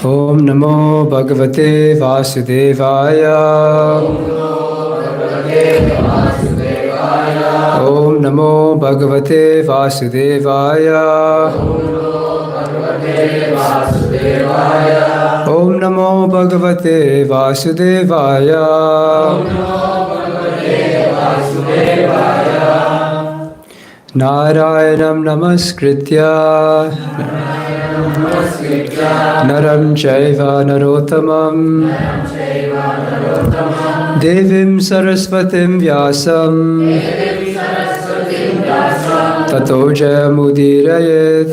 Om Namo Bhagavate Vasudevaya. Om Namo Bhagavate Vasudevaya. Om Namo Bhagavate Vasudevaya. Narayanam Namaskritya Naram Chaiva Narottamam Devim Saraswatim Vyasam Tato Jayamudirayet.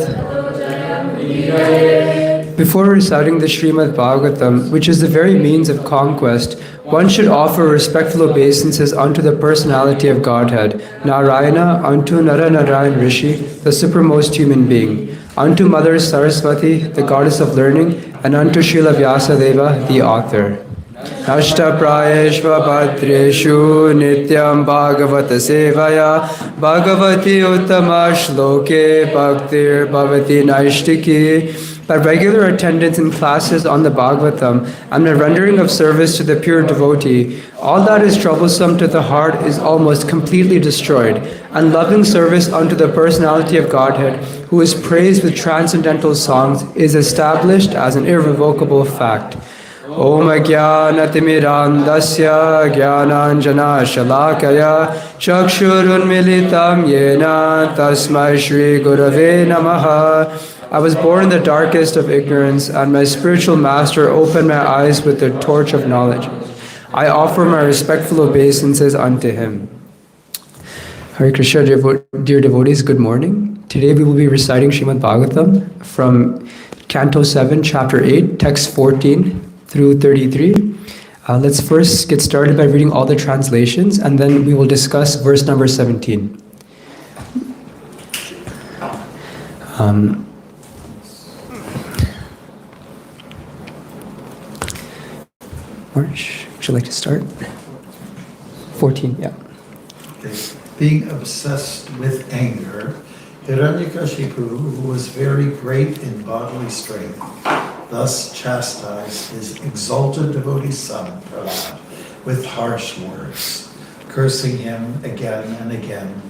Before reciting the Srimad Bhagavatam, which is the very means of conquest, one should offer respectful obeisances unto the personality of Godhead, Narayana, unto Naranarayan Rishi, the supremmost human being, unto Mother Saraswati, the goddess of learning, and unto Srila Vyasadeva, the author. Nashta prayeshva bhadreshu nityam bhagavata sevaya bhagavati uttama shloke bhaktir bhavati naishtiki. By regular attendance in classes on the Bhagavatam and the rendering of service to the pure devotee, all that is troublesome to the heart is almost completely destroyed, and loving service unto the personality of Godhead, who is praised with transcendental songs, is established as an irrevocable fact. Om Ajnanatirmirandasya Jnananjana Shalakaya Chakshurunmilitam Yena Tasmai Shri Gurave Namaha. I was born in the darkest of ignorance, and my spiritual master opened my eyes with the torch of knowledge. I offer my respectful obeisances unto him. Hare Krishna, dear devotees, good morning. Today we will be reciting Srimad Bhagavatam from Canto 7, Chapter 8, Text 14 through 33. Let's first get started by reading all the translations, and then we will discuss verse number 17. March, would you like to start? 14, yeah. Okay. Being obsessed with anger, Hiranyakashipu, who was very great in bodily strength, thus chastised his exalted devotee son, Prahlad, with harsh words. Cursing him again and again,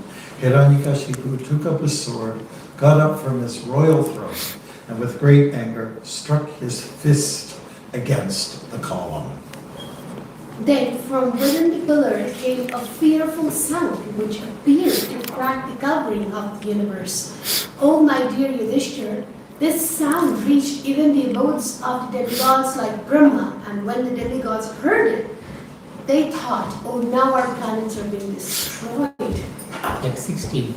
Hiranyakashipu took up his sword, got up from his royal throne, and with great anger struck his fist against the column. Then from within the pillar came a fearful sound which appeared to crack the covering of the universe. Oh my dear Yudhishthira, this sound reached even the abodes of the demigods like Brahma, and when the demigods heard it, they thought, oh, now our planets are being destroyed. Text 16.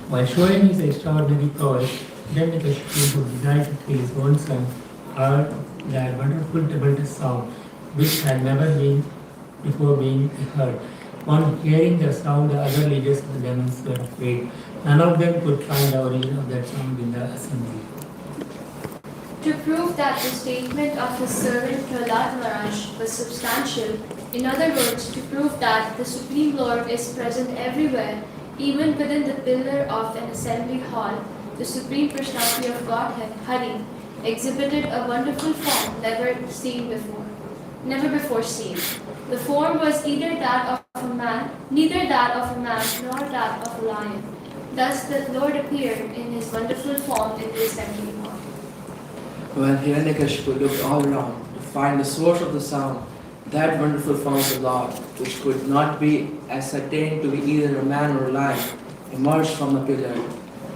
While showing his extraordinary prowess, Hiranyakashipu, who desired to kill his own son, heard that wonderful tremendous sound, which had never been before being heard. On hearing the sound, the other leaders of the demons were afraid. None of them could find the origin of that sound in the assembly. To prove that the statement of his servant Prahlad Maharaj was substantial, in other words, to prove that the Supreme Lord is present everywhere, even within the pillar of an assembly hall, the Supreme Personality of Godhead, Hari, exhibited a wonderful form never before seen. The form was neither that of a man nor that of a lion. Thus the Lord appeared in his wonderful form in the assembly hall. When Hiranyakashipu looked all around to find the source of the sound, that wonderful form of the Lord, which could not be ascertained to be either a man or a lion, emerged from the pillar.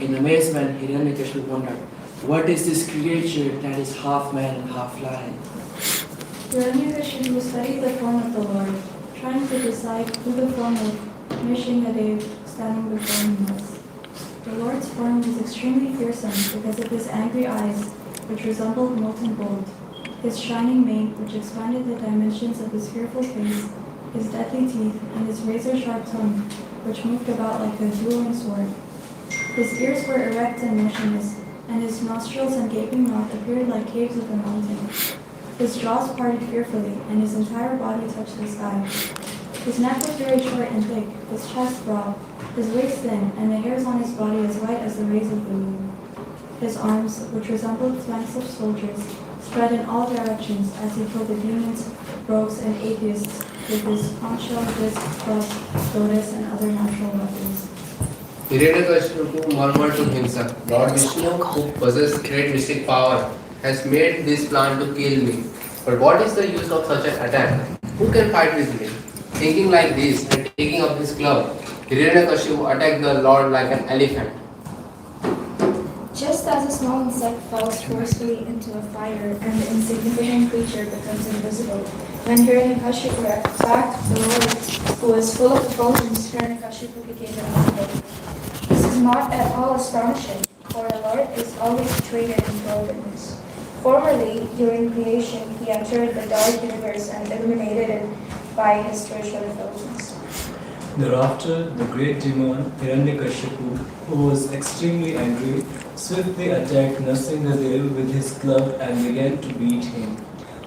In amazement, Hiranyakashipu wondered, what is this creature that is half man and half lion? Hiranyakashipu studied the form of the Lord, trying to decide who the form of Nrsimhadev standing before him was. The Lord's form was extremely fearsome because of his angry eyes, which resembled molten gold, his shining mane, which expanded the dimensions of his fearful face, his deadly teeth, and his razor-sharp tongue, which moved about like a dueling sword. His ears were erect and motionless, and his nostrils and gaping mouth appeared like caves of a mountain. His jaws parted fearfully, and his entire body touched the sky. His neck was very short and thick, his chest broad, his waist thin, and the hairs on his body as white as the rays of the moon. His arms, which resembled flanks of soldiers, spread in all directions as he killed the demons, rogues, and atheists with his conch shell, disc, club, lotus, and other natural weapons. Hiranyakashipu murmured to himself, Lord Vishnu, who possesses great mystic power, has made this plan to kill me. But what is the use of such an attack? Who can fight with me? Thinking like this and taking up his club, Hiranyakashipu attacked the Lord like an elephant. Just as a small insect falls forcefully into a fire and the insignificant creature becomes invisible, when Hiranyakashipu attacked the Lord, who was full of effulgence, Hiranyakashipu became invisible. This is not at all astonishing, for the Lord is always trained in intelligence. Formerly, during creation, he entered the dark universe and illuminated it by his spiritual effulgence. Thereafter, the great demon Hiranyakashipu, who was extremely angry, swiftly attacked Nrsimhadev with his club and began to beat him.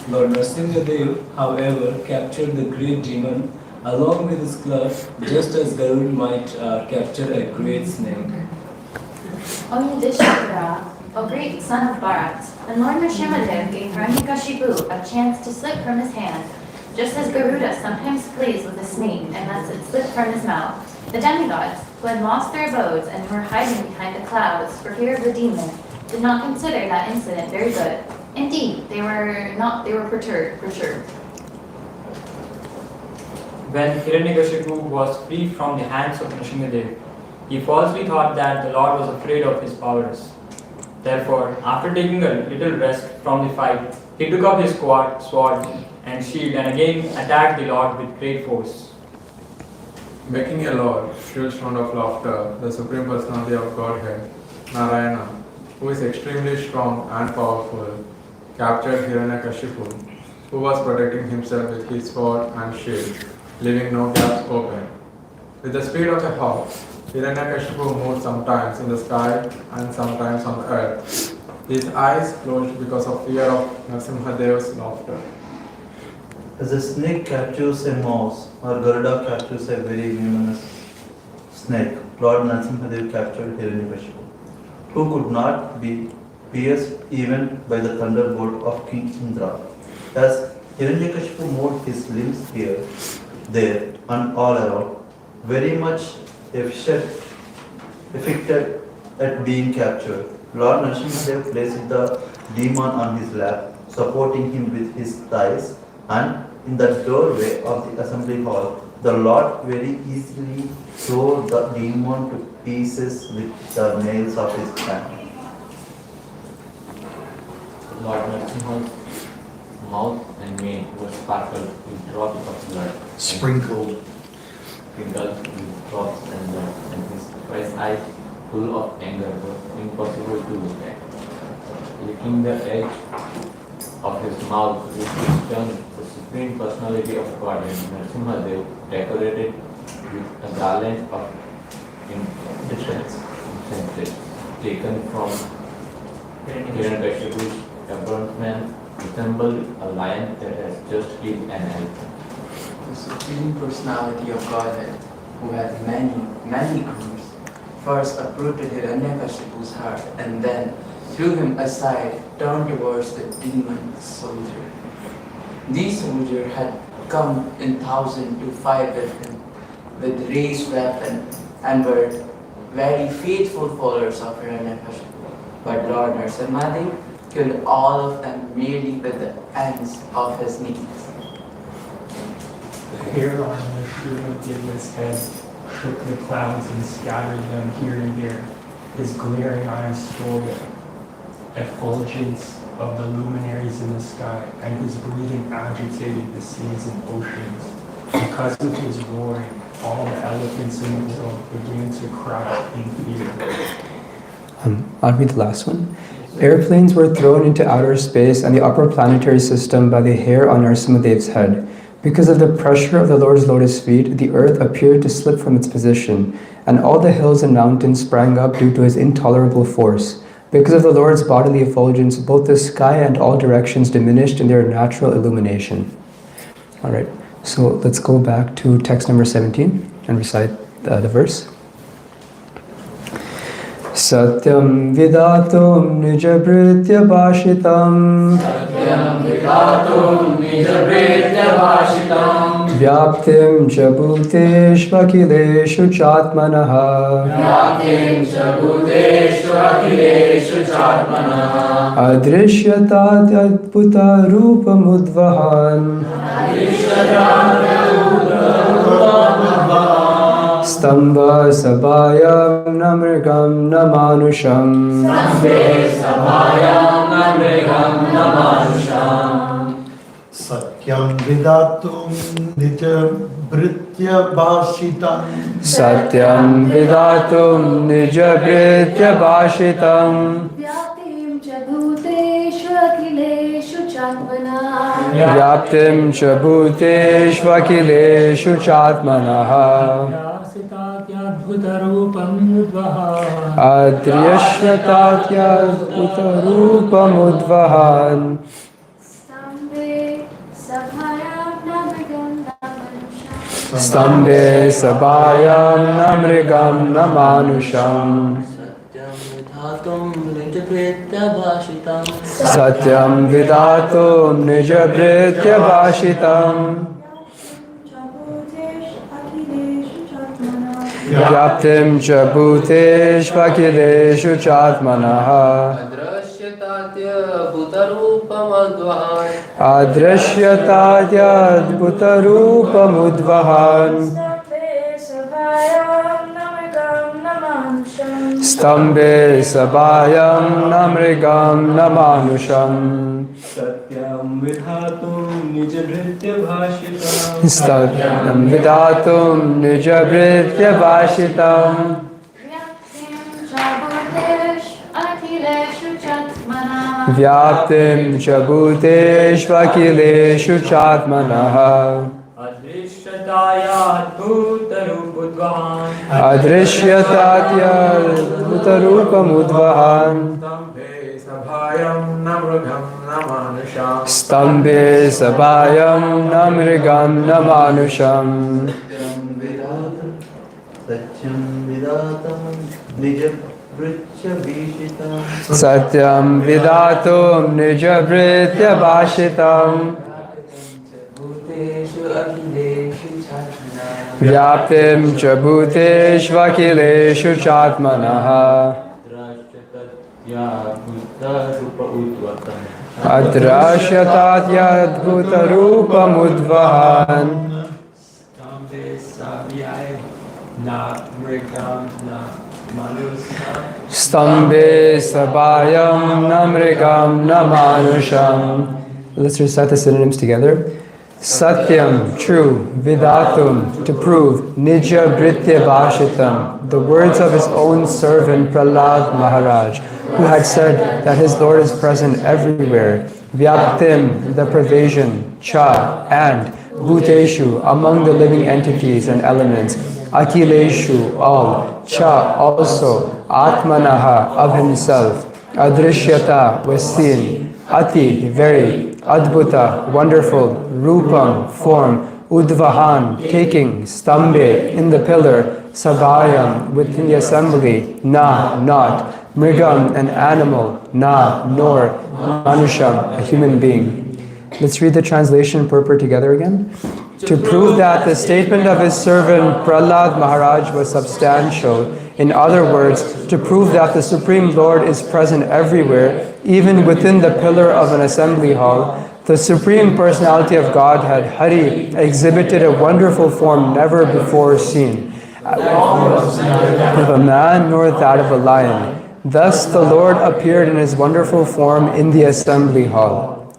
Lord Nrsimhadev, however, captured the great demon along with his club, just as Garud might capture a great snake. O Yudhishthira, O great son of Bharat, when Lord Nrsimhadev gave Hiranyakashipu a chance to slip from his hand, just as Garuda sometimes plays with a snake and lets it slip from his mouth, the demigods, who had lost their abodes and were hiding behind the clouds for fear of the demon, did not consider that incident very good. Indeed, they were perturbed. When Hiranyakashipu was freed from the hands of Nrsimhadev, he falsely thought that the Lord was afraid of his powers. Therefore, after taking a little rest from the fight, he took up his sword and shield and again attacked the Lord with great force. Making a Lord, still sound of laughter, the Supreme Personality of Godhead, Narayana, who is extremely strong and powerful, captured Hiranyakashipu, who was protecting himself with his sword and shield, leaving no gaps open. With the speed of a hawk, Hiranyakashipu moved sometimes in the sky and sometimes on the earth. His eyes closed because of fear of Nrsimhadev's laughter. As a snake captures a mouse or Garuda captures a very venomous snake, Lord Nrsimhadev captured Hiranyakashipu, who could not be pierced even by the thunderbolt of King Indra. As Hiranyakashipu moved his limbs here, there, and all around, very much affected at being captured, Lord Nrsimhadev placed the demon on his lap, supporting him with his thighs, and in the doorway of the assembly hall, the Lord very easily tore the demon to pieces with the nails of his hand. Lord Nrsimha's mouth and mane were sparkled with drops of blood. Sprinkled with drops and blood, and his eyes full of anger was impossible to look at. Licking the edge of his mouth with his tongue, the Supreme Personality of Godhead, Nrsimhadev, decorated with a garland of incense taken from Hiranyakashipu's abdomen, resembled a lion that has just killed an elephant. The Supreme Personality of Godhead, who had many grooves, first uprooted Hiranyakashipu's heart and then threw him aside, turned towards the demon soldier. These soldiers had come in thousands to fight with him with raised weapon and were very faithful followers of Hiranyakashipu. But Lord Nrsimhadev killed all of them merely with the ends of his knees. The hair on the Hiranyakashipu's head shook the clouds and scattered them here and there. His glaring eyes stole the effulgence of the luminaries in the sky, and his breathing agitated the seas and oceans. Because of his roaring, all the elephants in the world began to cry in fear. I'll read the last one. Airplanes were thrown into outer space and the upper planetary system by the hair on Nrsimhadev's head. Because of the pressure of the Lord's lotus feet, the earth appeared to slip from its position, and all the hills and mountains sprang up due to his intolerable force. Because of the Lord's bodily effulgence, both the sky and all directions diminished in their natural illumination. All right, so let's go back to text number 17 and recite the verse. Satyam vidatum nijabritya bhashitam Vyaptim cha bhuteshvakilešu chatmanaha. Adrishyatat adbhuta rupamudvahan. Stamba sabhayam namrigam namanusham. Satyam vidatum nitya britya bhashitam. Satyam vidatum nija britya bhashitam. Vyaptim cha bhuteshu akhileshu chatmana. Vyaptim cha bhuteshvakilešu chatmanaha. Adriyashyatatyadutarupamudvahan. Stambe sabhayam namrigam namanusham. Satyam vidatum nijabritya bhashitam. Vyaptim cha bhuteshvakilešu chatmanaha. Adrishyatatyadutarupamudvahan. Stambe sabhayam namrigam namanusham. Satyam vidhatum nijabritya bhashitam. Satyam vidatum nijabritya bhashitam. Vyaptim cha bhuteshvakilešu chatmanaha. Adrishyatatyadutarupamudvahan. Stambe sabhayam namrigam namanusham. Satyam vidatum nijabritya bhashitam. Vyaptim cha bhuteshvakilešu chatmanaha. Adrashyatatyadutarupamudvahan. Stambe sabhayam namrigam namanusham. Let's recite the synonyms together. Satyam, true, vidatum, to prove, nija britya bhashitam, the words of his own servant Prahlad Maharaj, who had said that his Lord is present everywhere. Vyaptim, the pervasion, cha, and, bhuteshu, among the living entities and elements, akileshu, all, cha, also, atmanaha, of himself, adrishyata, was seen, ati, very, adbhuta, wonderful, rupam, form, udvahan, taking, stambe, in the pillar, sabhayam, within the assembly, na, not, mrigam, an animal, na, nor, manusham, a human being. Let's read the translation purport together again. To prove that the statement of his servant Prahlad Maharaj was substantial, in other words, to prove that the Supreme Lord is present everywhere, even within the pillar of an assembly hall, the Supreme Personality of Godhead, Hari, exhibited a wonderful form never before seen, of a man nor that of a lion. Thus the Lord appeared in his wonderful form in the assembly hall.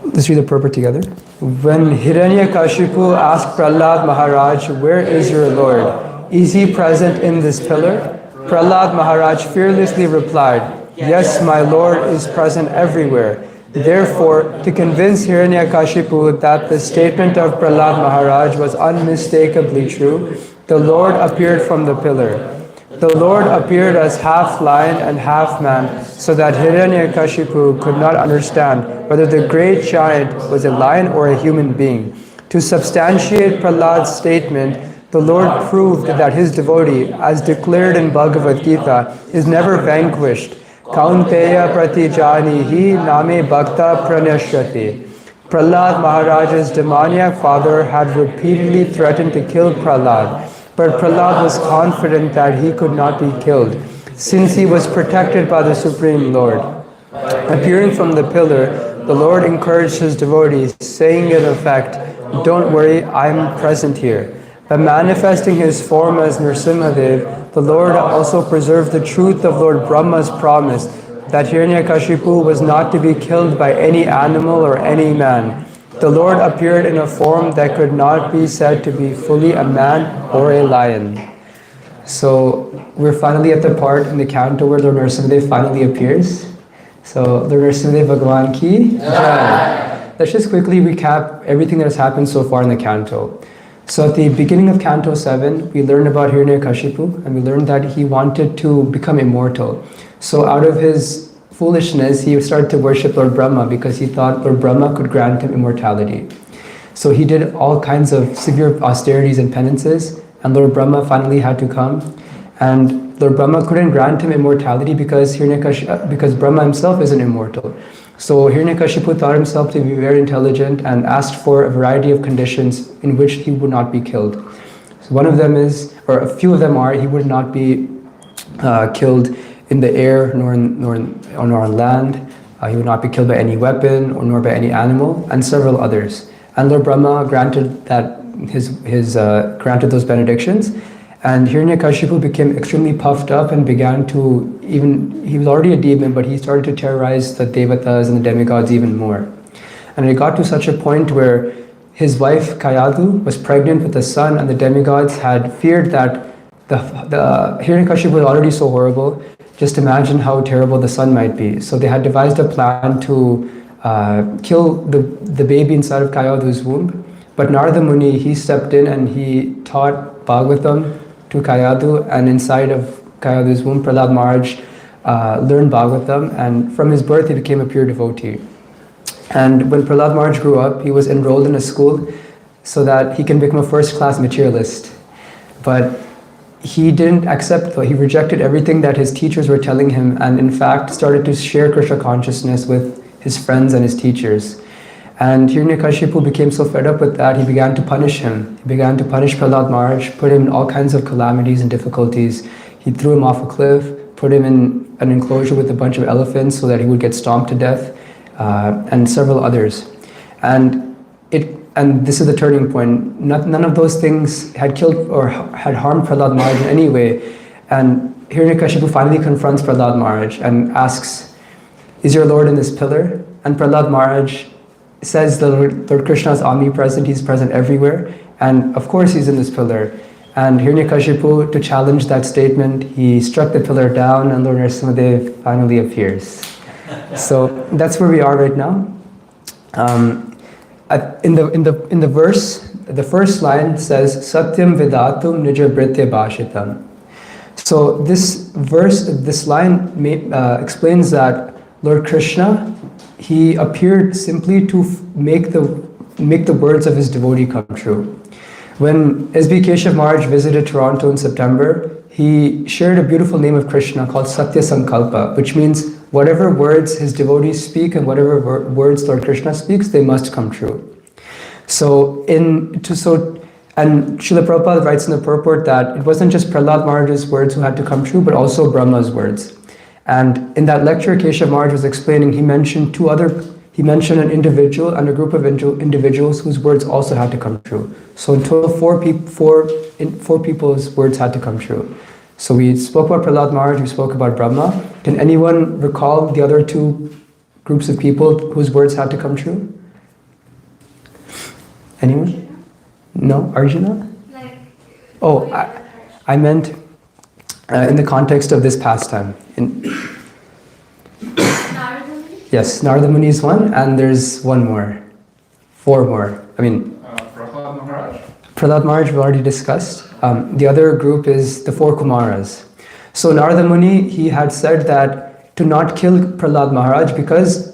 Let's read the purport together. When Hiranyakashipu asked Prahlad Maharaj, "Where is your Lord? Is he present in this pillar?" Prahlad Maharaj fearlessly replied, "Yes, my Lord is present everywhere." Therefore, to convince Hiranyakashipu that the statement of Prahlad Maharaj was unmistakably true, the Lord appeared from the pillar. The Lord appeared as half lion and half man, so that Hiranyakashipu could not understand whether the great giant was a lion or a human being. To substantiate Prahlad's statement, the Lord proved that his devotee, as declared in Bhagavad Gita, is never vanquished. Kaunteya pratijanihi name bhakta pranashyati. Prahlad Maharaj's demoniac father had repeatedly threatened to kill Prahlad, but Prahlad was confident that he could not be killed, since he was protected by the Supreme Lord. Appearing from the pillar, the Lord encouraged his devotees, saying in effect, "Don't worry, I am present here." By manifesting his form as Nrsimhadev, the Lord also preserved the truth of Lord Brahma's promise that Hiranyakashipu was not to be killed by any animal or any man. The Lord appeared in a form that could not be said to be fully a man or a lion. So we're finally at the part in the canto where Lord Nrsimhadev finally appears. So Lord Nrsimhadev Bhagavan ki Jai. Let's just quickly recap everything that has happened so far in the canto. So at the beginning of Canto 7, we learned about Hiranyakashipu, and we learned that he wanted to become immortal. So out of his foolishness, he started to worship Lord Brahma because he thought Lord Brahma could grant him immortality. So he did all kinds of severe austerities and penances, and Lord Brahma finally had to come. And Lord Brahma couldn't grant him immortality because Brahma himself isn't immortal. So Hiranyakashipu thought himself to be very intelligent and asked for a variety of conditions in which he would not be killed. So one of them is, or a few of them are, he would not be killed in the air nor on land. He would not be killed by any weapon or nor by any animal, and several others. And Lord Brahma granted that granted those benedictions. And Hiranyakashipu became extremely puffed up and began to he was already a demon, but he started to terrorize the devatas and the demigods even more. And it got to such a point where his wife Kayadu was pregnant with a son, and the demigods had feared that the Hiranyakashipu was already so horrible. Just imagine how terrible the son might be. So they had devised a plan to kill the baby inside of Kayadu's womb. But Narada Muni, he stepped in and he taught Bhagavatam to Kayadu, and inside of Kayadu's womb, Prahlad Maharaj learned Bhagavatam, and from his birth he became a pure devotee. And when Prahlad Maharaj grew up, he was enrolled in a school so that he can become a first-class materialist. But he didn't accept, he rejected everything that his teachers were telling him, and in fact started to share Krishna consciousness with his friends and his teachers. And Hiranyakashipu became so fed up with that, he began to punish him. He began to punish Prahlad Maharaj, put him in all kinds of calamities and difficulties. He threw him off a cliff, put him in an enclosure with a bunch of elephants so that he would get stomped to death, and several others. And this is the turning point. None of those things had killed or had harmed Prahlad Maharaj in any way. And Hiranyakashipu finally confronts Prahlad Maharaj and asks, "Is your Lord in this pillar?" And Prahlad Maharaj says that Lord Krishna is omnipresent, he's present everywhere, and of course he's in this pillar. And Hiranyakashipu, to challenge that statement, he struck the pillar down, and Lord Nrsimhadev finally appears. So that's where we are right now. In the verse, the first line says, "Satyam vidatum nija britya bhashitam." So this line explains that Lord Krishna, he appeared simply to make the words of his devotee come true. When S.B. Keshav Maharaj visited Toronto in September, he shared a beautiful name of Krishna called Satya Sankalpa, which means whatever words his devotees speak and whatever words Lord Krishna speaks, they must come true. And Srila Prabhupada writes in the purport that it wasn't just Prahlad Maharaj's words who had to come true, but also Brahma's words. And in that lecture, Keshav Maharaj was explaining, he mentioned an individual and a group of individuals whose words also had to come true. So in total, four people's words had to come true. So we spoke about Prahlad Maharaj, we spoke about Brahma. Can anyone recall the other two groups of people whose words had to come true? Anyone? No? Arjuna? I meant in the context of this pastime. Narada Muni? Yes, Narada Muni is one, and there's one more. Four more. Prahlad Maharaj. Prahlad Maharaj we already discussed. The other group is the four Kumaras. So Narada Muni, he had said that to not kill Prahlad Maharaj because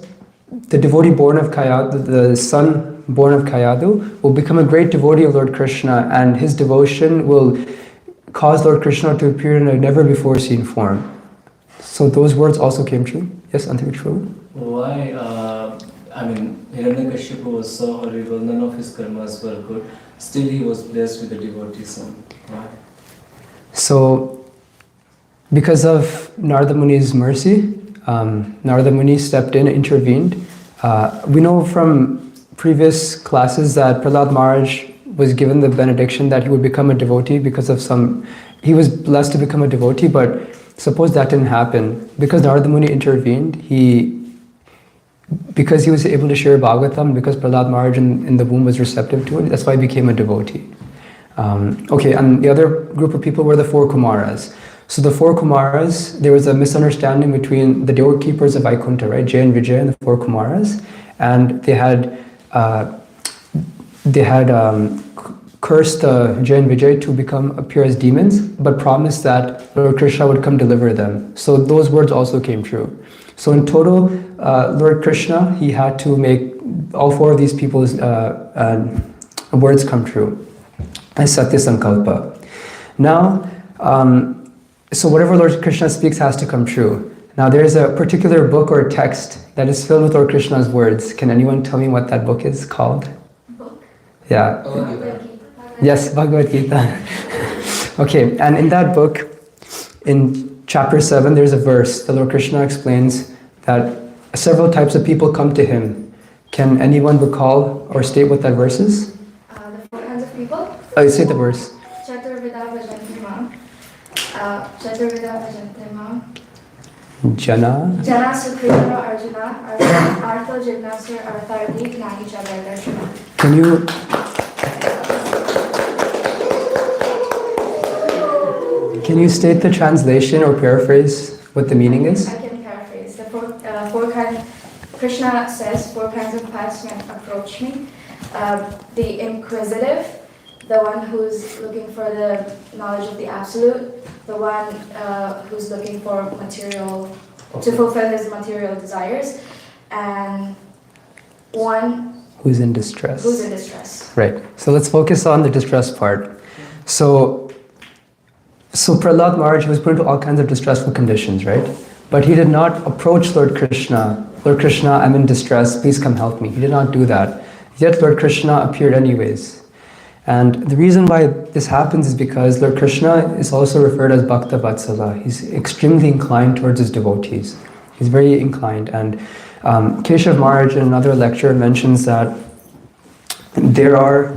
the devotee born of Kayadu, the son born of Kayadu, will become a great devotee of Lord Krishna, and his devotion will cause Lord Krishna to appear in a never before seen form. So those words also came true. Yes, Antivichru? Why, Hiranyakashipu was so horrible, none of his karmas were good, still he was blessed with a devotee son. Why? So, because of Narada Muni's mercy, Narada Muni stepped in, intervened. We know from previous classes that Prahlad Maharaj was given the benediction that he would become a devotee because of he was blessed to become a devotee, but suppose that didn't happen. Because Narada Muni intervened, because he was able to share Bhagavatam, because Prahlad Maharaj in the womb was receptive to it, that's why he became a devotee. Okay, and the other group of people were the four Kumaras. So the four Kumaras, there was a misunderstanding between the doorkeepers of Vaikuntha, right? Jay and Vijay and the four Kumaras, and they had cursed Jay and Vijay to appear as demons, but promised that Lord Krishna would come deliver them. So those words also came true. So in total, Lord Krishna, he had to make all four of these people's words come true as Satya Sankalpa. Now, so whatever Lord Krishna speaks has to come true. Now there is a particular book or text that is filled with Lord Krishna's words. Can anyone tell me what that book is called? Book? Yeah. Yes, Bhagavad Gita. Okay, and in that book, in chapter 7, there's a verse that Lord Krishna explains that several types of people come to him. Can anyone recall or state what that verse is? The four kinds of people. Oh, say the verse. Chaturvida Vajanti Mam. Chaturvida Vajanti Mam. Jana. Jana Sukrita Arjuna. Artha Jignasur Arthardi Gnani Chavardarshana. Can you state the translation or paraphrase what the meaning is? I can paraphrase. The four kinds. Krishna says four kinds of paths may approach me. The inquisitive, the one who's looking for the knowledge of the absolute, the one who's looking for material, to fulfill his material desires, and one who's in distress. Who's in distress. Right. So let's focus on the distress part. So Prahlad Maharaj was put into all kinds of distressful conditions, right? But he did not approach Lord Krishna. Lord Krishna, I'm in distress, please come help me. He did not do that. Yet Lord Krishna appeared anyways. And the reason why this happens is because Lord Krishna is also referred as Bhakta Vatsala. He's extremely inclined towards his devotees. He's very inclined. And Keshav Maharaj in another lecture mentions that there are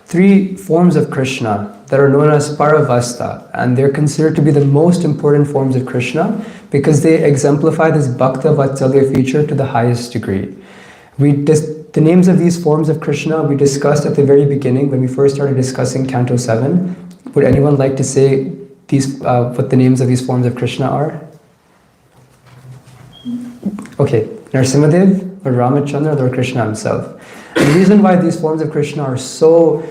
three forms of Krishna that are known as Paravasta, and they're considered to be the most important forms of Krishna because they exemplify this Bhakta Vatsalya feature to the highest degree. The names of these forms of Krishna we discussed at the very beginning when we first started discussing Canto 7. Would anyone like to say what the names of these forms of Krishna are? Okay, Narasimhadev, Lord Ramachandra, Lord Krishna himself. And the reason why these forms of Krishna are so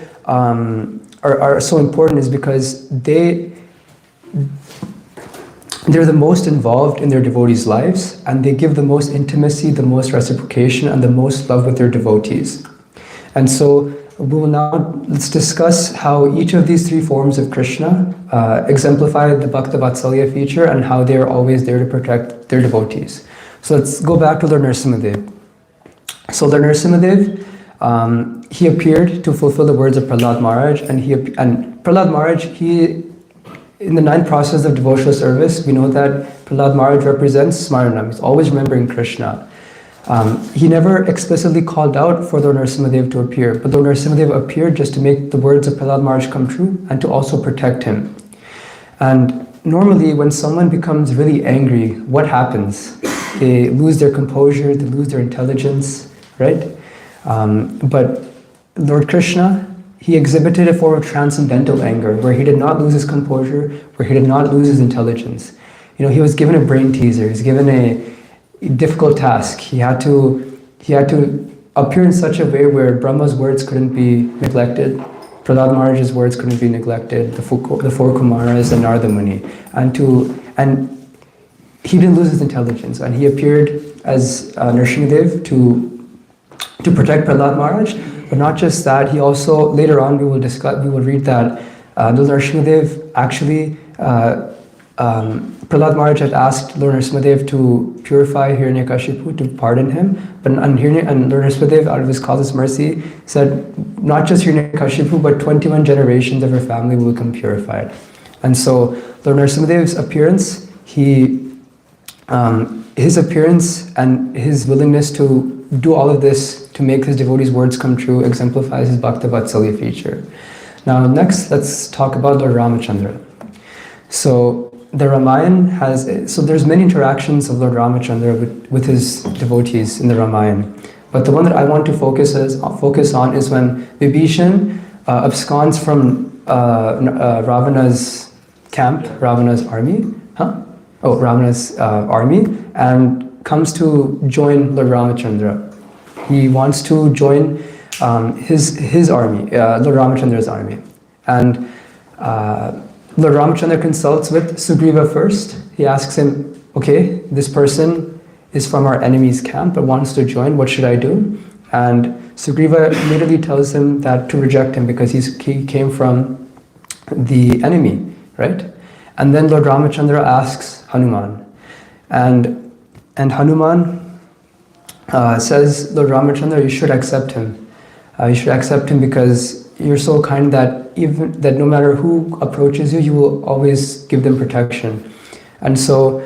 important is because they're the most involved in their devotees' lives, and they give the most intimacy, the most reciprocation, and the most love with their devotees. And so let's discuss how each of these three forms of Krishna exemplify the Bhakta Vatsalya feature and how they are always there to protect their devotees. So let's go back to Lord Narasimhadev. So Lord Narasimhadev, he appeared to fulfill the words of Prahlad Maharaj, and Prahlad Maharaj, in the 9th process of devotional service, we know that Prahlad Maharaj represents Smaranam. He's always remembering Krishna. He never explicitly called out for Lord Narasimhadev to appear, but Lord Narasimhadev appeared just to make the words of Prahlad Maharaj come true and to also protect him. And normally when someone becomes really angry, what happens? They lose their composure, they lose their intelligence, right? But Lord Krishna, he exhibited a form of transcendental anger where he did not lose his composure, where he did not lose his intelligence. He was given a brain teaser, he was given a difficult task. He had to appear in such a way where Brahma's words couldn't be neglected, Prahlad Maharaj's words couldn't be neglected, the four Kumaras and Narada Muni. And he didn't lose his intelligence, and he appeared as Nrsimhadev to protect Prahlad Maharaj. But not just that, he also, later on we will read that Nrsimhadev actually Prahlad Maharaj had asked Lord Nrsimhadev to purify Hiranyakashipu, to pardon him, but Lord Nrsimhadev, out of his causeless mercy, said not just Hiranyakashipu, but 21 generations of her family will become purified. And so Lord Nrsimhadev's appearance, his appearance and his willingness to do all of this to make his devotees' words come true exemplifies his Bhakta Vatsalya feature. Now next, let's talk about Lord Ramachandra. So the Ramayana there's many interactions of Lord Ramachandra with his devotees in the Ramayana. But the one that I want to focus on is when Vibhishan absconds from Ravana's camp, Ravana's army, Ravana's army, and comes to join Lord Ramachandra. He wants to join his army, Lord Ramachandra's army. And Lord Ramachandra consults with Sugriva first. He asks him, okay, this person is from our enemy's camp but wants to join, what should I do? And Sugriva immediately tells him that to reject him because he came from the enemy, right? And then Lord Ramachandra asks Hanuman. And Hanuman says, Lord Ramachandra, you should accept him. You should accept him because you're so kind that no matter who approaches you, you will always give them protection. And soon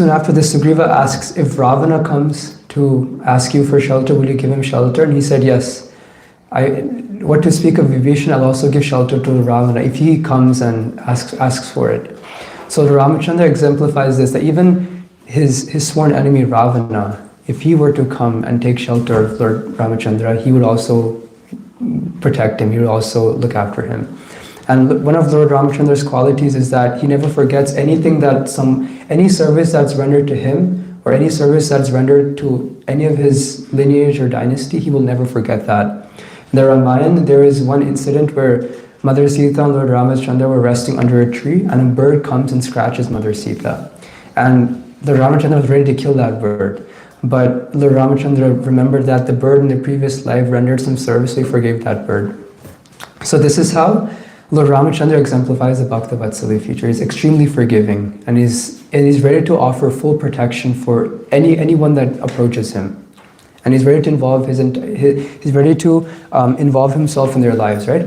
after this, Sugriva asks, if Ravana comes to ask you for shelter, will you give him shelter? And he said, yes. What to speak of Vibhishan, I'll also give shelter to Ravana if he comes and asks for it. So Ramachandra exemplifies this, that even his sworn enemy Ravana, if he were to come and take shelter of Lord Ramachandra, he would also protect him, he would also look after him. And one of Lord Ramachandra's qualities is that he never forgets anything any service that's rendered to him or any service that's rendered to any of his lineage or dynasty, he will never forget that. In the Ramayana, there is one incident where Mother Sita and Lord Ramachandra were resting under a tree and a bird comes and scratches Mother Sita. And Lord Ramachandra was ready to kill that bird. But Lord Ramachandra remembered that the bird in the previous life rendered some service, so he forgave that bird. So this is how Lord Ramachandra exemplifies the Bhakta Vatsalya feature. He's extremely forgiving and he's ready to offer full protection for anyone that approaches him. And he's ready to involve involve himself in their lives, right?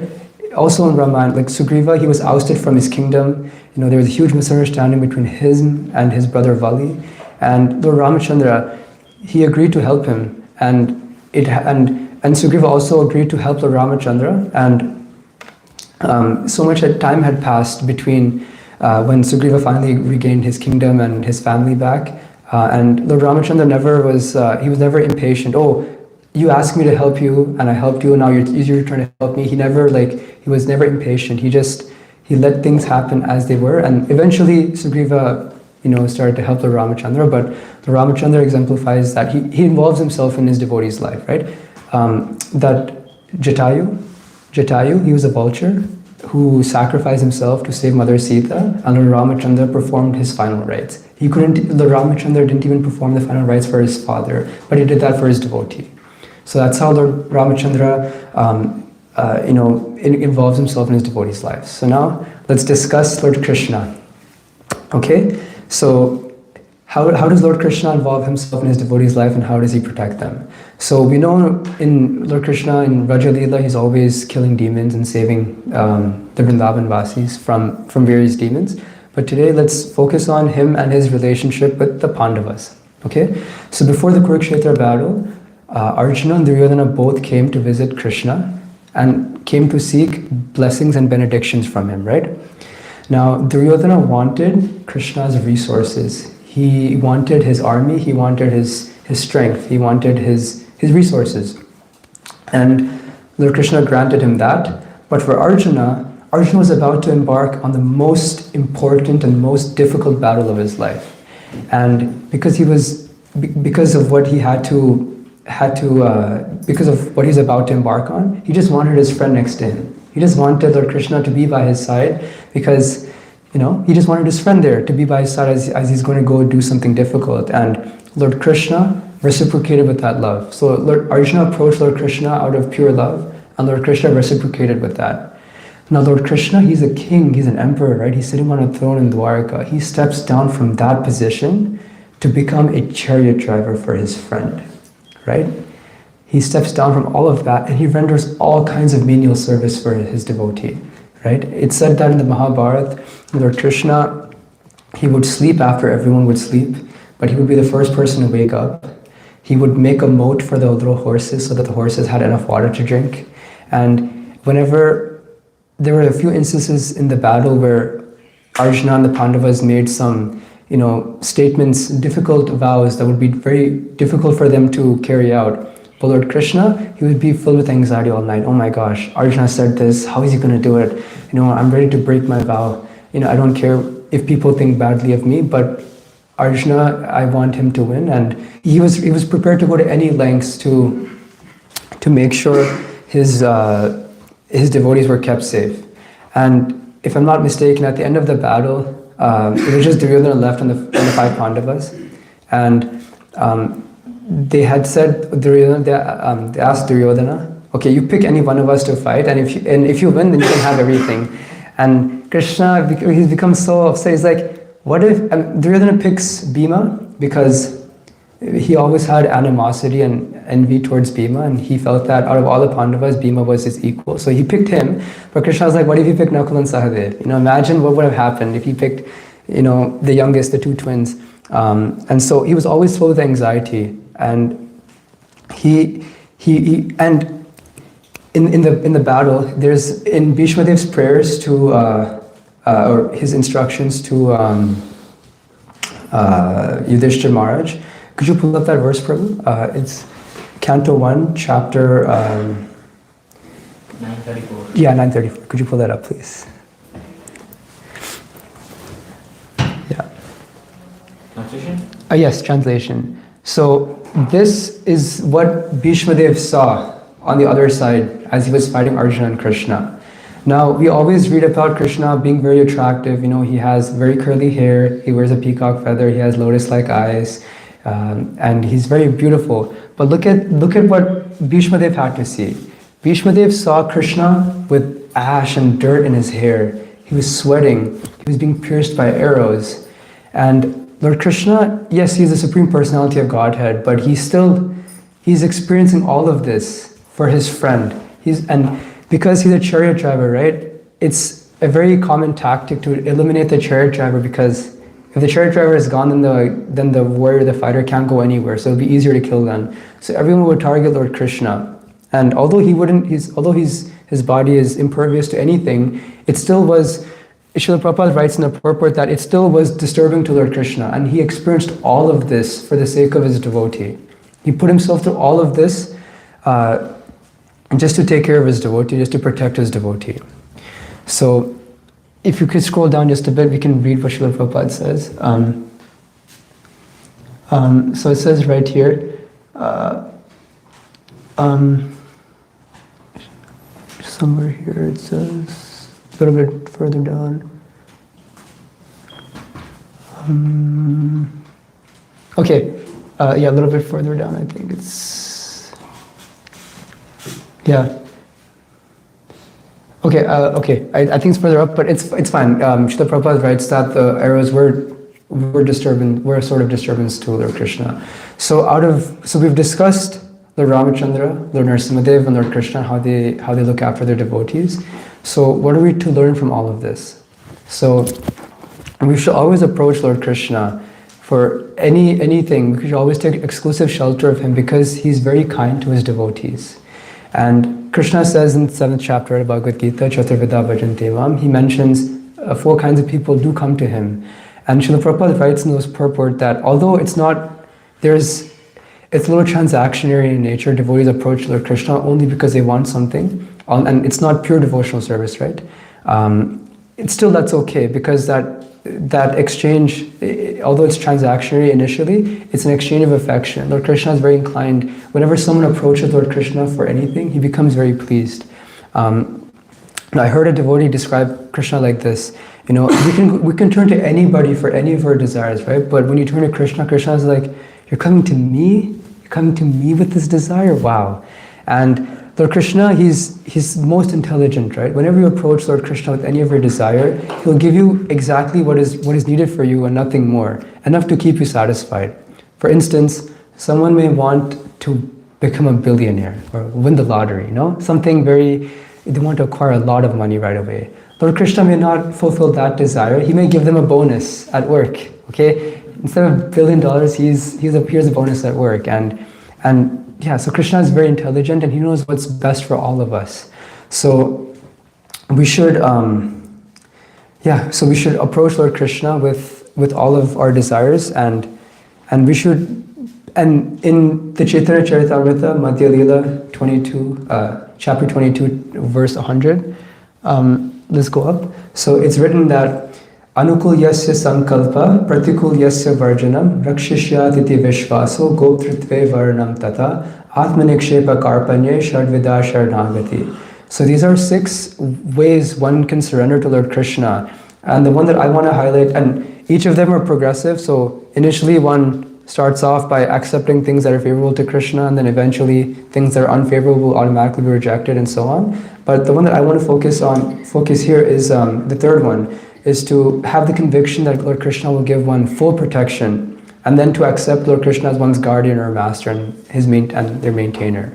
Also in Ramayana, like Sugriva, he was ousted from his kingdom. There was a huge misunderstanding between him and his brother Vali. And Lord Ramachandra, he agreed to help him. And Sugriva also agreed to help Lord Ramachandra. And so much time had passed between when Sugriva finally regained his kingdom and his family back. And Lord Ramachandra he was never impatient. Oh, you asked me to help you and I helped you, now you're trying to help me. He was never impatient. He let things happen as they were. And eventually Sugriva, started to help Lord Ramachandra, but Lord Ramachandra exemplifies that he involves himself in his devotee's life, right? That Jatayu, he was a vulture who sacrificed himself to save Mother Sita, and Lord Ramachandra performed his final rites. Lord Ramachandra didn't even perform the final rites for his father, but he did that for his devotee. So that's how Lord Ramachandra, involves himself in his devotee's life. So now let's discuss Lord Krishna. Okay, so how does Lord Krishna involve himself in his devotee's life and how does he protect them? So we know in Lord Krishna, in Raja Leela, he's always killing demons and saving the Vrindavan Vasis from various demons. But today let's focus on him and his relationship with the Pandavas. Okay, so before the Kurukshetra battle, Arjuna and Duryodhana both came to visit Krishna and came to seek blessings and benedictions from him, right? Now, Duryodhana wanted Krishna's resources. He wanted his army, he wanted his strength, he wanted his resources. And Lord Krishna granted him that. But for Arjuna was about to embark on the most important and most difficult battle of his life. And because of what he's about to embark on, he just wanted his friend next to him. He just wanted Lord Krishna to be by his side because, he just wanted his friend there to be by his side as he's going to go do something difficult. And Lord Krishna reciprocated with that love. So Arjuna approached Lord Krishna out of pure love, and Lord Krishna reciprocated with that. Now Lord Krishna, he's a king, he's an emperor, right? He's sitting on a throne in Dwarka. He steps down from that position to become a chariot driver for his friend, right? He steps down from all of that and he renders all kinds of menial service for his devotee, right? It's said that in the Mahabharata, Lord Krishna, he would sleep after everyone would sleep, but he would be the first person to wake up. He would make a moat for the little horses so that the horses had enough water to drink. And whenever there were a few instances in the battle where Arjuna and the Pandavas made some, statements, difficult vows that would be very difficult for them to carry out. But Lord Krishna, he would be filled with anxiety all night. Oh my gosh, Arjuna said this, how is he going to do it? I'm ready to break my vow. I don't care if people think badly of me, but Arjuna, I want him to win. And he was prepared to go to any lengths to make sure his devotees were kept safe. And if I'm not mistaken, at the end of the battle, it was just Duryodhana left and the 5 Pandavas. And they had said, they asked Duryodhana, okay, you pick any one of us to fight, and if you win, then you can have everything. And Krishna, he's become so upset, he's like, what if, Duryodhana picks Bhima because he always had animosity and envy towards Bhima, and he felt that out of all the Pandavas, Bhima was his equal. So he picked him, but Krishna was like, what if he picked Nakul and Sahadev? Imagine what would have happened if he picked, the youngest, the 2 twins. And so he was always full of anxiety, and he and in the battle, there's in Bhishma Dev's prayers to or his instructions to Yudhishthira Maharaj. Could you pull up that verse, Prabhu? It's Canto 1, chapter 934. Yeah, 934. Could you pull that up, please? Yeah. Translation? Yes, translation. So this is what Bhishma Dev saw on the other side as he was fighting Arjuna and Krishna. Now, we always read about Krishna being very attractive. He has very curly hair, he wears a peacock feather, he has lotus-like eyes, and he's very beautiful. But look at what Bhishma Dev had to see. Bhishma Dev saw Krishna with ash and dirt in his hair. He was sweating. He was being pierced by arrows. And Lord Krishna, yes, he's the Supreme Personality of Godhead, but he's experiencing all of this for his friend. And because he's a chariot driver, right? It's a very common tactic to eliminate the chariot driver, because if the chariot driver is gone, then the warrior, the fighter, can't go anywhere. So it'll be easier to kill them. So everyone would target Lord Krishna. And although his body is impervious to anything, it still was, Srila Prabhupada writes in the purport that it still was disturbing to Lord Krishna. And he experienced all of this for the sake of his devotee. He put himself through all of this just to take care of his devotee, just to protect his devotee. So if you could scroll down just a bit, we can read what Srila Prabhupada says. So it says right here, somewhere here it says, a little bit further down. Okay, a little bit further down, I think it's, yeah. Okay, I think it's further up, but it's fine. Srila Prabhupada writes that the arrows were a sort of disturbance to Lord Krishna. So we've discussed Lord Ramachandra, Lord Narasimhadev, and Lord Krishna, how they look after their devotees. So what are we to learn from all of this? So we should always approach Lord Krishna for anything. We should always take exclusive shelter of him, because he's very kind to his devotees. And Krishna says in the 7th chapter of Bhagavad Gita, Chaturveda Bhajante Mam, he mentions 4 kinds of people do come to him. And Srila Prabhupada writes in those purport that although it's a little transactionary in nature, devotees approach Lord Krishna only because they want something, and it's not pure devotional service, right? It's still, that's okay, because that exchange, although it's transactionary initially, it's an exchange of affection. Lord Krishna is very inclined, whenever someone approaches Lord Krishna for anything, he becomes very pleased. I heard a devotee describe Krishna like this, we can turn to anybody for any of our desires, right? But when you turn to Krishna, Krishna is like, you're coming to me? You're coming to me with this desire? Wow. And Lord Krishna, he's most intelligent, right? Whenever you approach Lord Krishna with any of your desire, he'll give you exactly what is needed for you and nothing more, enough to keep you satisfied. For instance, someone may want to become a billionaire or win the lottery, something they want to acquire a lot of money right away. Lord Krishna may not fulfill that desire. He may give them a bonus at work, okay? Instead of $1 billion, here's a bonus at work. So Krishna is very intelligent and he knows what's best for all of us. So we should approach Lord Krishna with all of our desires and in the Chaitanya Charitamrita, Madhya Leela 22, chapter 22, verse 100, let's go up. So it's written that Anukul yasya sankalpa pratikul yasya varjanam rakshishyat iti vishvaso goptritve varnam tata atmanikshepa karpanye shadvida sharanagati. So these are 6 ways one can surrender to Lord Krishna. And the one that I want to highlight, and each of them are progressive. So initially one starts off by accepting things that are favorable to Krishna, and then eventually things that are unfavorable will automatically be rejected and so on. But the one that I want to focus here is the third one, is to have the conviction that Lord Krishna will give one full protection, and then to accept Lord Krishna as one's guardian or master and their maintainer.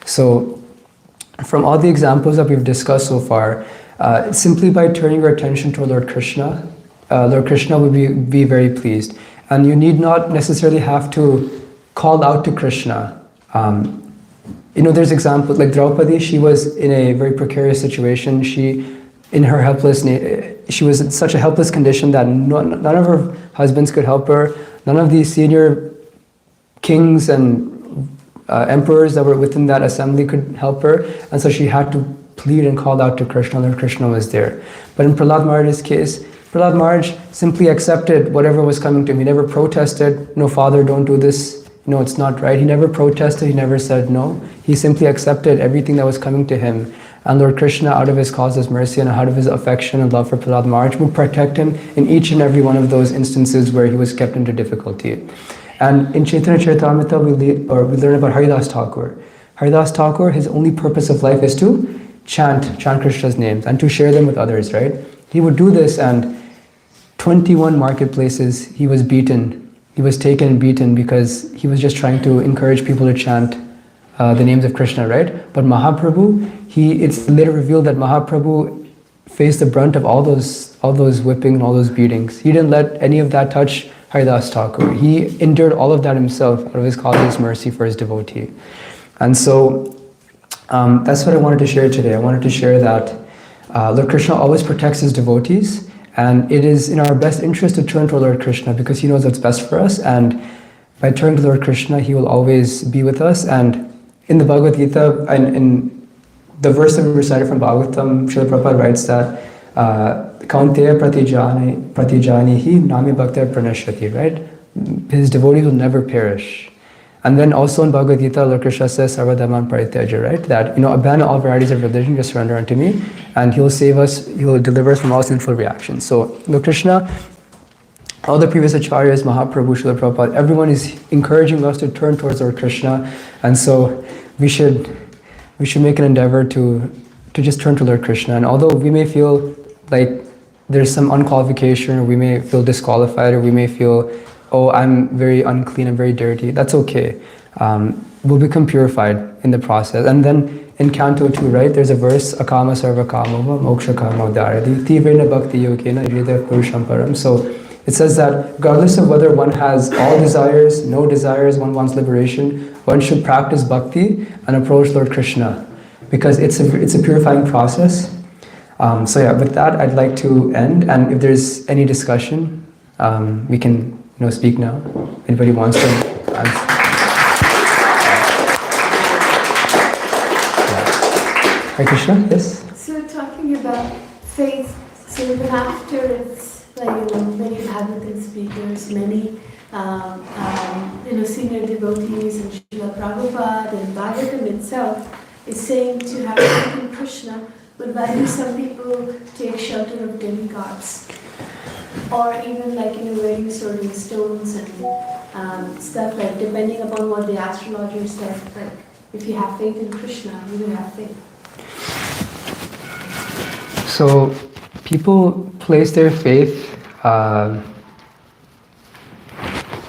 So from all the examples that we've discussed so far, simply by turning your attention to Lord Krishna will be very pleased. And you need not necessarily have to call out to Krishna. There's examples like Draupadi. She was in a very precarious situation. She was in such a helpless condition that none of her husbands could help her. None of the senior kings and emperors that were within that assembly could help her. And so she had to plead and call out to Krishna, and Krishna was there. But in Prahlad Maharaj's case, Prahlad Maharaj simply accepted whatever was coming to him. He never protested, no, Father, don't do this. No, it's not right. He never protested, he never said no. He simply accepted everything that was coming to him. And Lord Krishna, out of his causeless mercy and out of his affection and love for Prahlad Maharaj, would protect him in each and every one of those instances where he was kept into difficulty. And in Chaitanya Charitamrita, we learn about Haridas Thakur. Haridas Thakur, his only purpose of life is to chant Krishna's names and to share them with others, right? He would do this, and 21 marketplaces he was beaten. He was taken and beaten because he was just trying to encourage people to chant the names of Krishna, right? But Mahaprabhu, it's later revealed that Mahaprabhu faced the brunt of all those whipping and all those beatings. He didn't let any of that touch Haridas Thakur. He endured all of that himself out of his causeless mercy for his devotee. And so that's what I wanted to share today. I wanted to share that Lord Krishna always protects his devotees, and it is in our best interest to turn to Lord Krishna because he knows what's best for us, and by turning to Lord Krishna, he will always be with us. And in the Bhagavad Gita, and in the verse that we recited from Bhagavatam, Srila Prabhupada writes that Kaunteya pratijanihi nami bhakta pranashyati, right? His devotees will never perish. And then also in Bhagavad Gita, Lord Krishna says, Sarvadhaman parityaja, right? That, abandon all varieties of religion, just surrender unto me, and he'll save us, he'll deliver us from all sinful reactions. So, Lord Krishna, all the previous acharyas, Mahaprabhu, Srila Prabhupada, everyone is encouraging us to turn towards Lord Krishna, and so we should make an endeavor to just turn to Lord Krishna. And although we may feel like there's some unqualification, or we may feel disqualified, or we may feel, oh, I'm very unclean, I'm very dirty, that's okay. We'll become purified in the process. And then in Canto 2, right, there's a verse, Akama sarva kamava moksha kama dharati tivrena bhakti yogena yurida purusham param. So it says that regardless of whether one has all desires, no desires, one wants liberation, one should practice bhakti and approach Lord Krishna, because it's a purifying process. So yeah, with that, I'd like to end. And if there's any discussion, we can speak now. Anybody wants to answer? Hare Krishna, yes? So talking about faith, so even after it's like, many Bhagavatam speakers, many senior devotees and Srila Prabhupada and Bhagavatam itself is saying to have faith in Krishna, but why do some people take shelter of demigods? Or even wearing stones and stuff, like depending upon what the astrologers said, like If you have faith in Krishna, you will have faith. So people place their faith.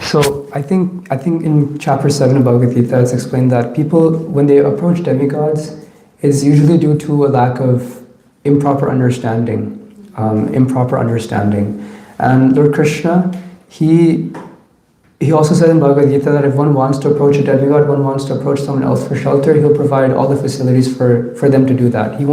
So I think in chapter 7 of Bhagavad Gita it's explained that people, when they approach demigods, is usually due to a lack of improper understanding. And Lord Krishna, he also said in Bhagavad Gita that if one wants to approach a demigod, one wants to approach someone else for shelter, he'll provide all the facilities for them to do that. He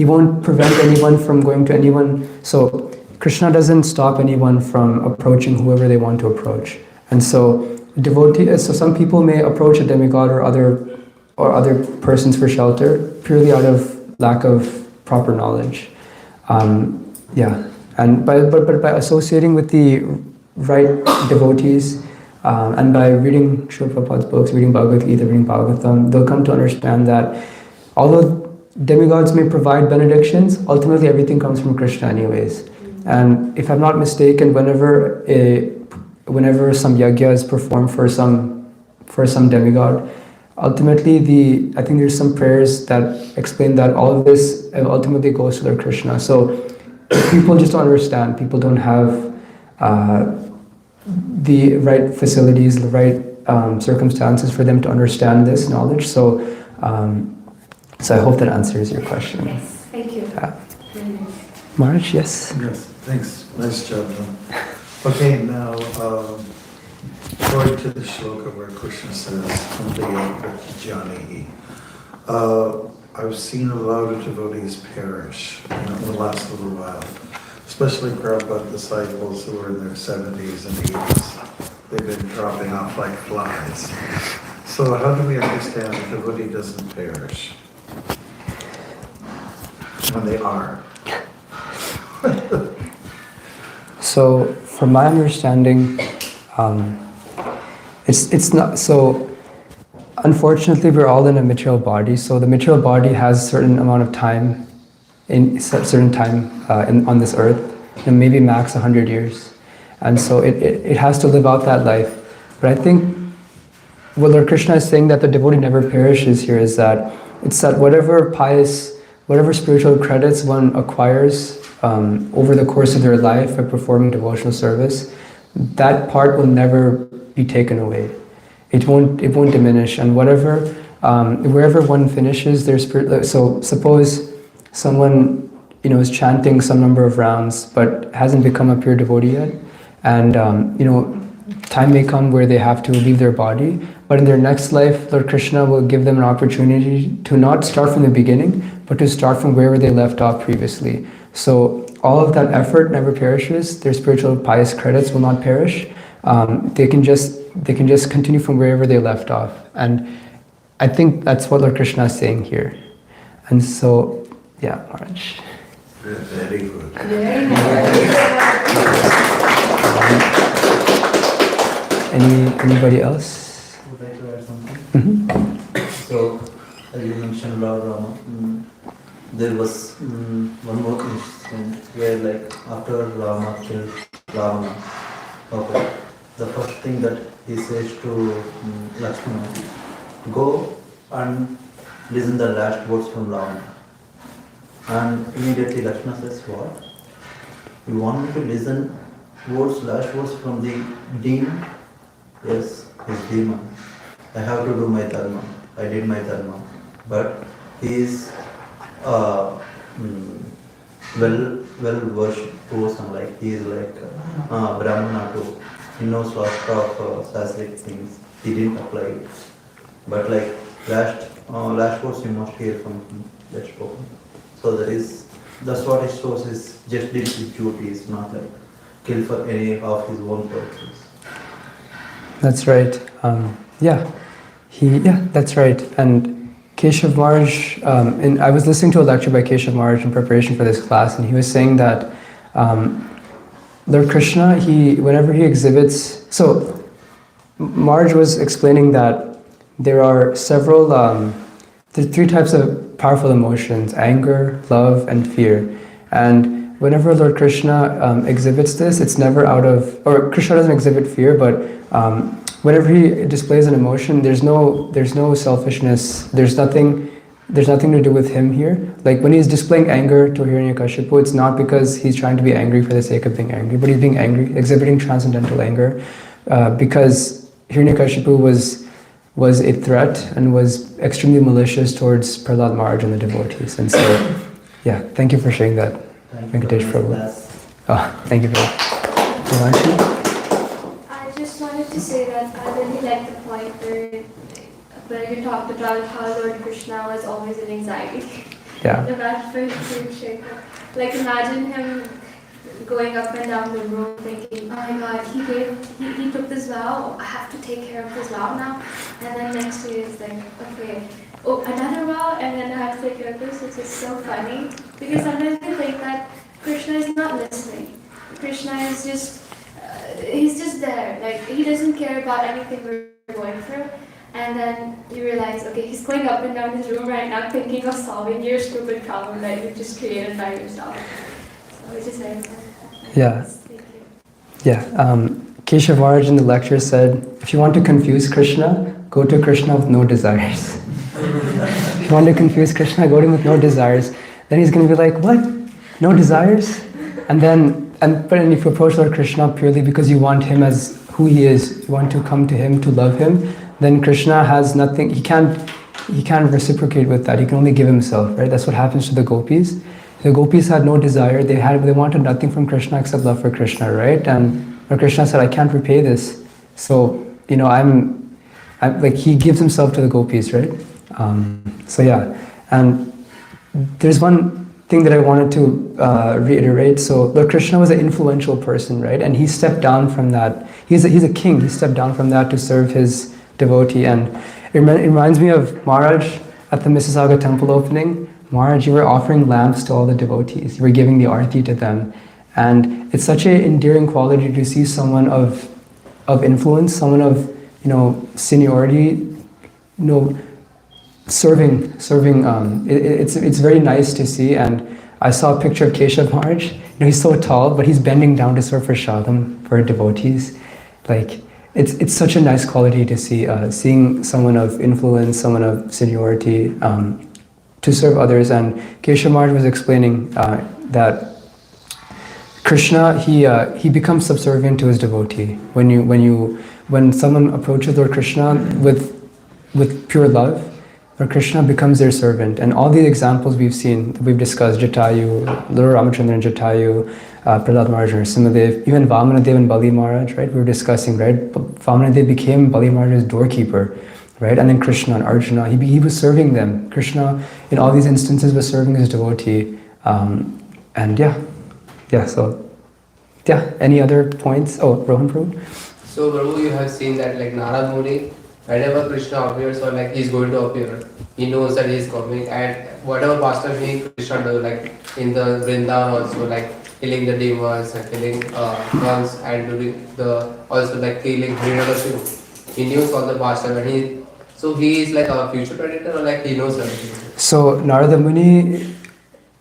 won't prevent anyone from going to anyone. So Krishna doesn't stop anyone from approaching whoever they want to approach. And so some people may approach a demigod or other persons for shelter purely out of lack of proper knowledge. And by associating with the right devotees and by reading Srila Prabhupada's books, reading Bhagavad Gita, reading Bhagavatam, they'll come to understand that although demigods may provide benedictions, ultimately everything comes from Krishna anyways. And if I'm not mistaken, whenever some yajna is performed for some demigod, ultimately I think there's some prayers that explain that all of this ultimately goes to Lord Krishna. So people just don't understand. People don't have the right facilities, the right circumstances for them to understand this knowledge. So I hope that answers your question. Yes, thank you. Maharaj, yes? Yes, thanks. Nice job, man. Okay, now, going to the shloka where Krishna says, Jani. I've seen a lot of devotees perish in the last little while, especially Prabhupada disciples who are in their 70s and 80s. They've been dropping off like flies. So how do we understand a devotee doesn't perish when they are? So, from my understanding, it's not so. Unfortunately, we're all in a material body. So the material body has a certain amount of time, on this earth, and maybe max 100 years, and so it has to live out that life. But I think what Lord Krishna is saying that the devotee never perishes here is that it's that whatever spiritual credits one acquires over the course of their life by performing devotional service, that part will never be taken away. It won't diminish, and wherever one finishes their spirit. So suppose someone is chanting some number of rounds but hasn't become a pure devotee yet, and time may come where they have to leave their body, but in their next life, Lord Krishna will give them an opportunity to not start from the beginning, but to start from wherever they left off previously. So all of that effort never perishes. Their spiritual pious credits will not perish. They can just continue from wherever they left off. And I think that's what Lord Krishna is saying here. And so, yeah, Maharaj. Very good. Anybody else? Would like to add something? Mm-hmm. So, as you mentioned, Lord Rama, there was one more incident where, like, after Rama killed Ravana, okay, the first thing that he says to Lakshmana, go and listen the last words from Ravana. And immediately Lakshmana says, what? You want me to listen last words from the demon? Yes, his demon. I have to do my dharma. I did my dharma. But he is well versed person, like he is like Brahmana too. He knows lots of Sanskrit things. He didn't apply it. But like last words you must hear from him. That's spoken. So that's what it shows is just did his duties, not like kill for any of his own purposes. That's right. That's right. And Keshav Maharaj, and I was listening to a lecture by Keshav Maharaj in preparation for this class, and he was saying that Lord Krishna, whenever he exhibits, so Maharaj was explaining that there are there's three types of powerful emotions: anger, love, and fear. And whenever Lord Krishna exhibits this, it's never out of, or Krishna doesn't exhibit fear, but whenever he displays an emotion, there's no selfishness. There's nothing to do with him here. Like when he's displaying anger to Hiranyakashipu, it's not because he's trying to be angry for the sake of being angry, but he's being angry, exhibiting transcendental anger, because Hiranyakashipu was a threat and was extremely malicious towards Prahlad Maharaj and the devotees. And so, yeah, thank you for sharing that, Venkatesh Prabhu. Oh, thank you for that. I just wanted to say that I really like the point where you talked about how Lord Krishna was always in anxiety. Yeah. That's very huge. Like imagine him going up and down the room thinking, oh my god, he took this vow, I have to take care of this vow now. And then next day is like, okay, oh, another vow, and then I have to take care of this. It's just so funny. Because sometimes I think that Krishna is not listening. Krishna is just, he's just there. Like, he doesn't care about anything we're going through. And then you realize, okay, he's going up and down his room right now thinking of solving your stupid problem that you just created by yourself. So it's just very fun. Yeah. Yeah. Keshav Maharaj in the lecture said, if you want to confuse Krishna, go to Krishna with no desires. If you want to confuse Krishna, go to him with no desires. Then he's going to be like, what? No desires? But if you approach Lord Krishna purely because you want him as who he is, you want to come to him to love him, then Krishna has nothing, he can't reciprocate with that. He can only give himself, right? That's what happens to the gopis. The gopis had no desire. They wanted nothing from Krishna except love for Krishna, right? And Lord Krishna said, I can't repay this. So, I'm like, he gives himself to the gopis, right? So yeah, and there's one thing that I wanted to reiterate. So Lord Krishna was an influential person, right? And he stepped down from that. He's a king. He stepped down from that to serve his devotee. And it reminds me of Maharaj at the Mississauga temple opening. Maharaj, you were offering lamps to all the devotees. You were giving the arati to them. And it's such an endearing quality to see someone of influence, someone of, seniority, serving. It's very nice to see. And I saw a picture of Keshav Maharaj. He's so tall, but he's bending down to serve prashadam for devotees. Like, it's such a nice quality to see, seeing someone of influence, someone of seniority, to serve others. And Keshav Maharaj was explaining that Krishna, he becomes subservient to his devotee. When someone approaches Lord Krishna with pure love, Lord Krishna becomes their servant. And all these examples we've discussed, Jatayu, Lord Ramachandra and Jatayu, Prahlad Maharaj and Nrsimhadev, even Vamanadev and Bali Maharaj, right? We were discussing, right? Vamanadev became Bali Maharaj's doorkeeper, right? And then Krishna and Arjuna, he was serving them. Krishna, in all these instances, was serving his devotee. Any other points? Oh, Rohan Prabhu? So, Prabhu, you have seen that like Narad Muni, whenever Krishna appears or like he's going to appear, he knows that he's coming, and whatever pastime Krishna does, like in the Vrindavan also, like killing the demons and killing monks and doing also like killing Hiranyakashipu. He knows all the pastime, and he is like a future predator, or like he knows everything. So Narada Muni,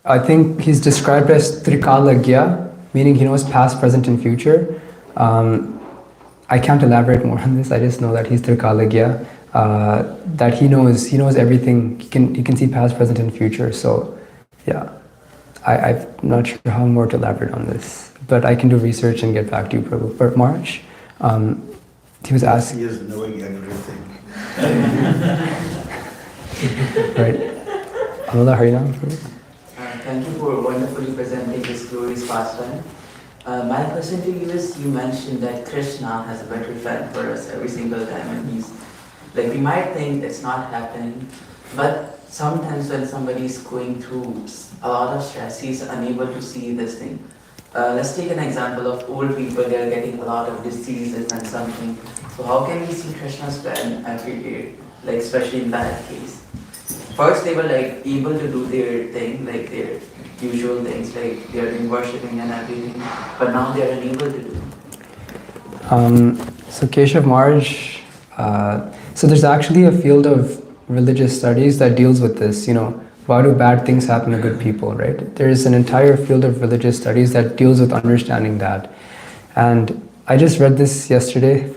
I think he's described as Trikalagya, meaning he knows past, present, and future. I can't elaborate more on this. I just know that he's Trikalagya, that he knows everything. He can see past, present, and future. So, yeah, I'm not sure how more to elaborate on this, but I can do research and get back to you, Prabhu. But Maharaj, he was asking. He is knowing everything. Right. Amala Harinam. Thank you for wonderfully presenting this glorious pastime. My question to you is, you mentioned that Krishna has a better friend for us every single time, and he's like, we might think it's not happening, but sometimes when somebody is going through a lot of stress, he's unable to see this thing. Let's take an example of old people. They are getting a lot of diseases and something. So how can we see Krishna's friend every day, like especially in that case? First they were like able to do their thing, like their usual things, like they are doing worshipping and everything, but now they are unable to do. So Keshav Maharaj, so there's actually a field of religious studies that deals with this, why do bad things happen to good people, right? There is an entire field of religious studies that deals with understanding that. And I just read this yesterday.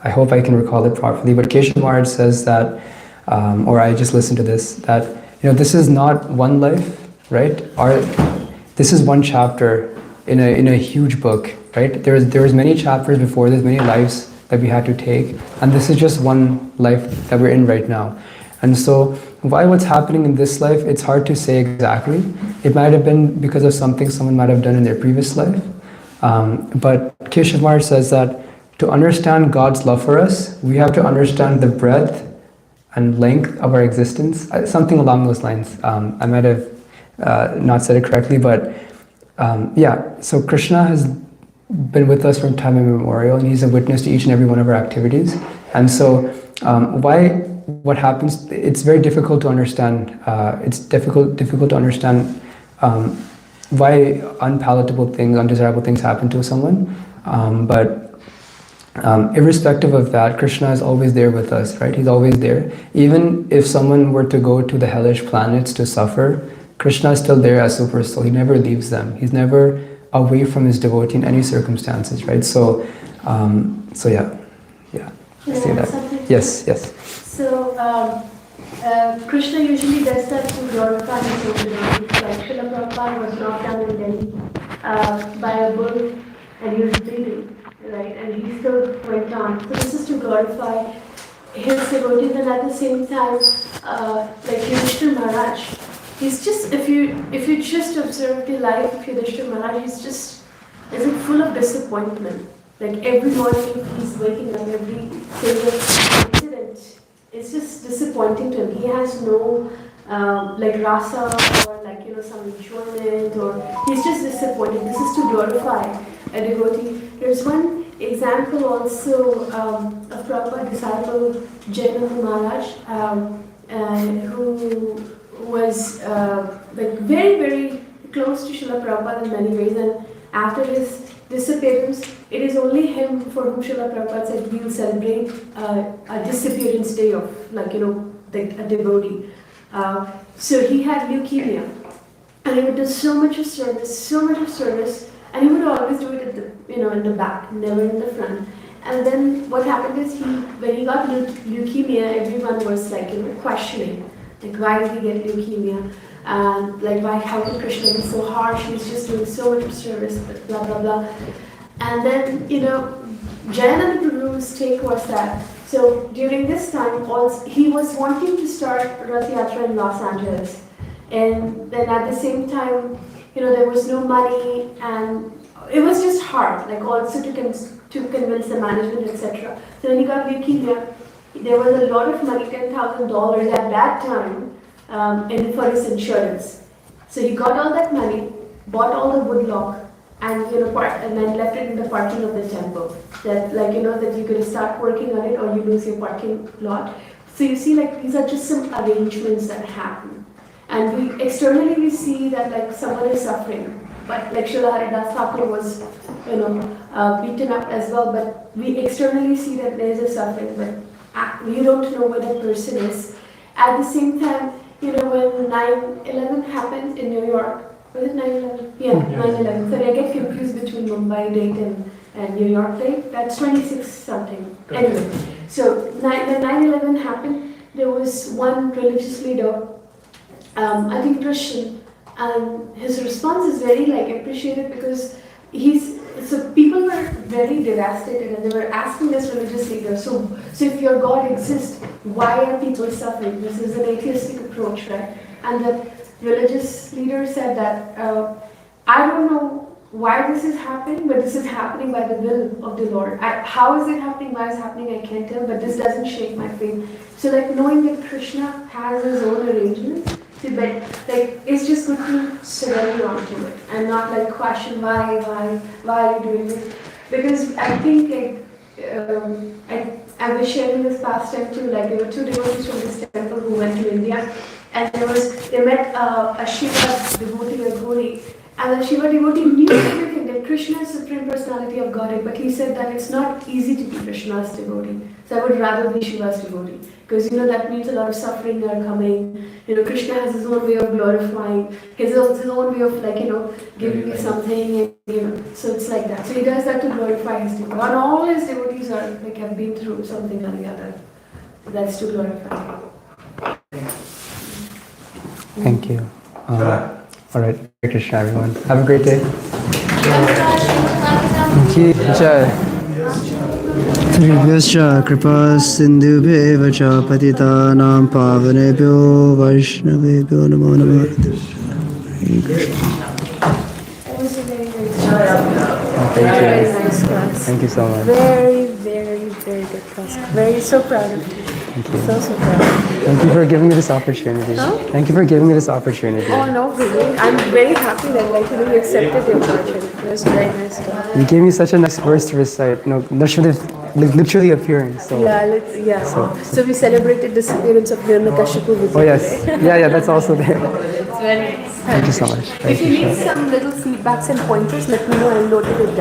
I hope I can recall it properly, but Keshav Maharaj says that, or I just listened to this, that this is not one life, right? This is one chapter in a huge book, right? There was many chapters before, there's many lives that we had to take, and this is just one life that we're in right now. And so why what's happening in this life, it's hard to say exactly. It might have been because of something someone might have done in their previous life. But Keshav Maharaj says that to understand God's love for us, we have to understand the breadth and length of our existence, something along those lines. I might have not said it correctly, but yeah, so Krishna has been with us from time immemorial, and he's a witness to each and every one of our activities. And so what happens, it's very difficult to understand, it's difficult to understand why unpalatable things, undesirable things happen to someone. But irrespective of that, Krishna is always there with us, right? He's always there. Even if someone were to go to the hellish planets to suffer, Krishna is still there as Super Soul. He never leaves them. He's never away from his devotee in any circumstances, right? So, yeah. Can I Say add that. something? Yes. So, Krishna usually does that to glorify his own devotees. Like Srila Prabhupada was knocked down in Delhi by a bull and he was bleeding, right? And he still went on. So this is to glorify his devotees, and at the same time, like Yudhishthira Maharaj, he's just, if you just observe the life of Yudhishthira Maharaj, he's full of disappointment. Like every morning he's waking up, every single incident, it's just disappointing to him. He has no like rasa or some enjoyment, or he's just disappointed. This is to glorify a devotee. There's one example also of Prabhupada disciple Jainam Maharaj, who was like very, very close to Srila Prabhupada in many ways, and after his disappearance, it is only him for whom Srila Prabhupada said we will celebrate a disappearance day of a devotee. So he had leukemia, and he would do so much of service, and he would always do it at the in the back, never in the front. And then what happened is when he got leukemia, everyone was questioning, why did he get leukemia? And how could Krishna be so harsh? He's just doing so much service, but blah blah blah. And then Jayananda Prabhu's take was that, so during this time, he was wanting to start Rath Yatra in Los Angeles, and then at the same time, there was no money, and it was just hard, also to convince the management, etc. So when he got leukemia, there was a lot of money, $10,000 at that time, for his insurance. So he got all that money, bought all the woodlock, and and then left it in the parking of the temple. That that you're going to start working on it, or you lose your parking lot. So you see, these are just some arrangements that happen, and externally we see that someone is suffering. But Srila Haridas Thakur was beaten up as well. But we externally see that there is a suffering, but you don't know where that person is. At the same time, when 9/11 happened in New York, was it 9/11? Yeah, 9/11. Sorry, I get confused between Mumbai date and New York date. That's 26 something. Anyway, so when 9/11 happened, there was one religious leader, I think Christian, and his response is very appreciated, because so people were very devastated, and they were asking this religious leader, so if your God exists, why are people suffering? This is an atheistic approach, right? And the religious leader said that, I don't know why this is happening, but this is happening by the will of the Lord. How is it happening, why is it happening, I can't tell, but this doesn't shake my faith. So knowing that Krishna has his own arrangements, it's just good to surrender onto it and not question why are you doing this? Because I think I was sharing this past time too. There were two devotees from this temple who went to India, and they met a Shiva devotee, a Gauri, And the Shiva devotee knew everything, that Krishna is Supreme Personality of Godhead, but he said that it's not easy to be Krishna's devotee. So I would rather be Shiva's devotee. Because that means a lot of suffering are coming. Krishna has his own way of glorifying, his own way of giving me something, so it's like that. So he does that to glorify his devotee. And all his devotees are have been through something or the other. That's to glorify him. Thank you. All right, Hare Krishna, everyone. Have a great day. Thank you. Jai. Tribhyascha kripa sindhubheva cha patitanam pavanebhyo vaishnavebhyo namo namah. That was a very nice class. Thank you. Very nice class. Thank you so much. Very, very, very good class. So proud of you. Thank you. So proud. Thank you for giving me this opportunity. Huh? Thank you for giving me this opportunity. Oh, no, really. I'm very happy that you accepted the opportunity. It was very nice class. You gave me such a nice verse to recite. Literally appearing. So. Yeah. So we celebrated the disappearance of Hiranyakashipu with you. Oh yes. Today. Yeah, that's also there. It's very nice. Thank you so much. If you need some little feedbacks and pointers, let me know. I'll note it down.